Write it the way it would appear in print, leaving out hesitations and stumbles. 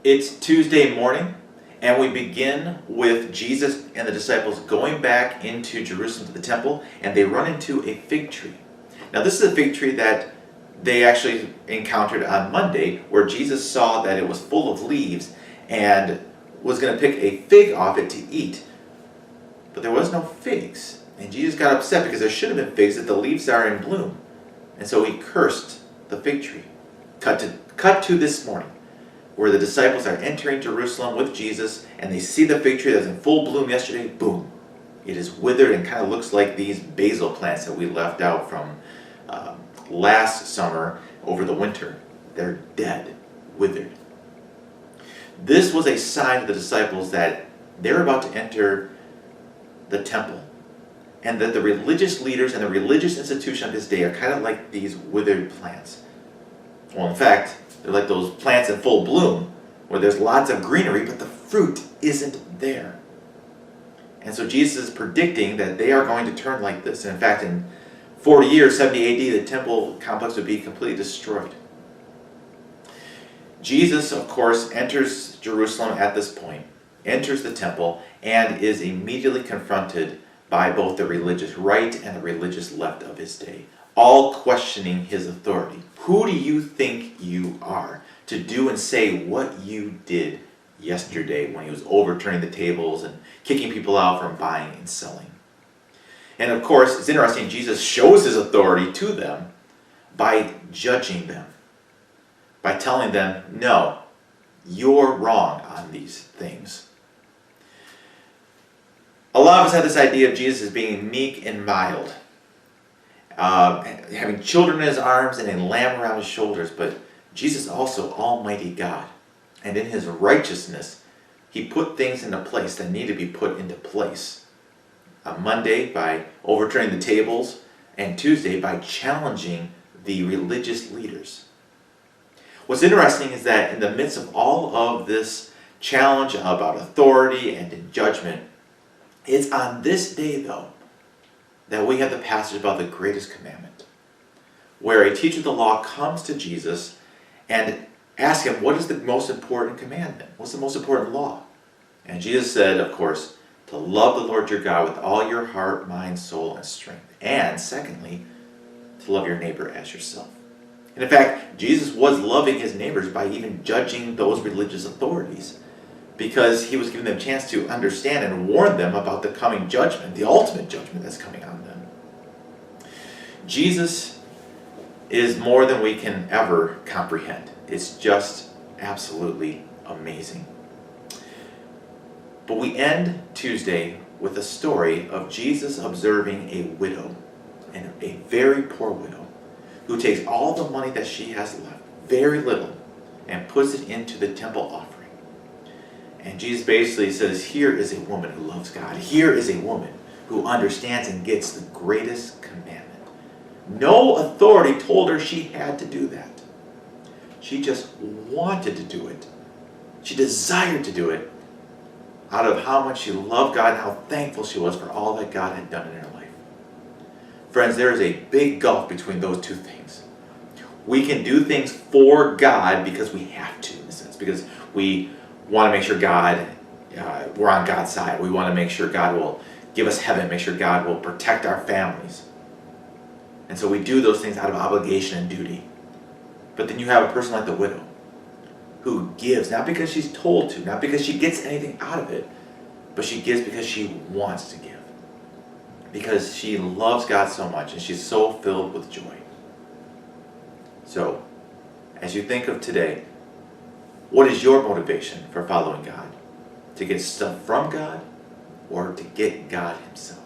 It's Tuesday morning, and we begin with Jesus and the disciples going back into Jerusalem to the temple, and they run into a fig tree. Now, this is a fig tree that they actually encountered on Monday, where Jesus saw that it was full of leaves and was going to pick a fig off it to eat. But there was no figs, and Jesus got upset because there should have been figs, that the leaves are in bloom. And so he cursed the fig tree. Cut to this morning, where the disciples are entering Jerusalem with Jesus, and they see the fig tree that was in full bloom yesterday. Boom! It is withered and kind of looks like these basil plants that we left out from last summer over the winter. They're dead, withered. This was a sign to the disciples that they're about to enter the temple, and that the religious leaders and the religious institution of this day are kind of like these withered plants. Well, in fact, they're like those plants in full bloom, where there's lots of greenery, but the fruit isn't there. And so Jesus is predicting that they are going to turn like this. And in fact, in 40 years, 70 AD, the temple complex would be completely destroyed. Jesus, of course, enters Jerusalem at this point, enters the temple, and is immediately confronted by both the religious right and the religious left of his day, all questioning his authority. Who do you think you are to do and say what you did yesterday when he was overturning the tables and kicking people out from buying and selling? And of course, it's interesting, Jesus shows his authority to them by judging them, by telling them, no, you're wrong on these things. A lot of us have this idea of Jesus as being meek and mild, having children in his arms and a lamb around his shoulders, but Jesus is also Almighty God. And in his righteousness, he put things into place that need to be put into place. On Monday, by overturning the tables, and Tuesday, by challenging the religious leaders. What's interesting is that in the midst of all of this challenge about authority and in judgment, it's on this day, though, that we have the passage about the greatest commandment, where a teacher of the law comes to Jesus and asks him, what is the most important commandment? What's the most important law? And Jesus said, of course, to love the Lord your God with all your heart, mind, soul, and strength. And secondly, to love your neighbor as yourself. And in fact, Jesus was loving his neighbors by even judging those religious authorities, because he was giving them a chance to understand and warn them about the coming judgment, the ultimate judgment that's coming on them. Jesus is more than we can ever comprehend. It's just absolutely amazing. But we end Tuesday with a story of Jesus observing a widow, and a very poor widow, who takes all the money that she has left, very little, and puts it into the temple offering. And Jesus basically says, here is a woman who loves God. Here is a woman who understands and gets the greatest commandment. No authority told her she had to do that. She just wanted to do it. She desired to do it out of how much she loved God and how thankful she was for all that God had done in her life. Friends, there is a big gulf between those two things. We can do things for God because we have to, in a sense, because we want to make sure we're on God's side. We want to make sure God will give us heaven, make sure God will protect our families. And so we do those things out of obligation and duty. But then you have a person like the widow, who gives, not because she's told to, not because she gets anything out of it, but she gives because she wants to give. Because she loves God so much, and she's so filled with joy. So, as you think of today, what is your motivation for following God? To get stuff from God, or to get God himself?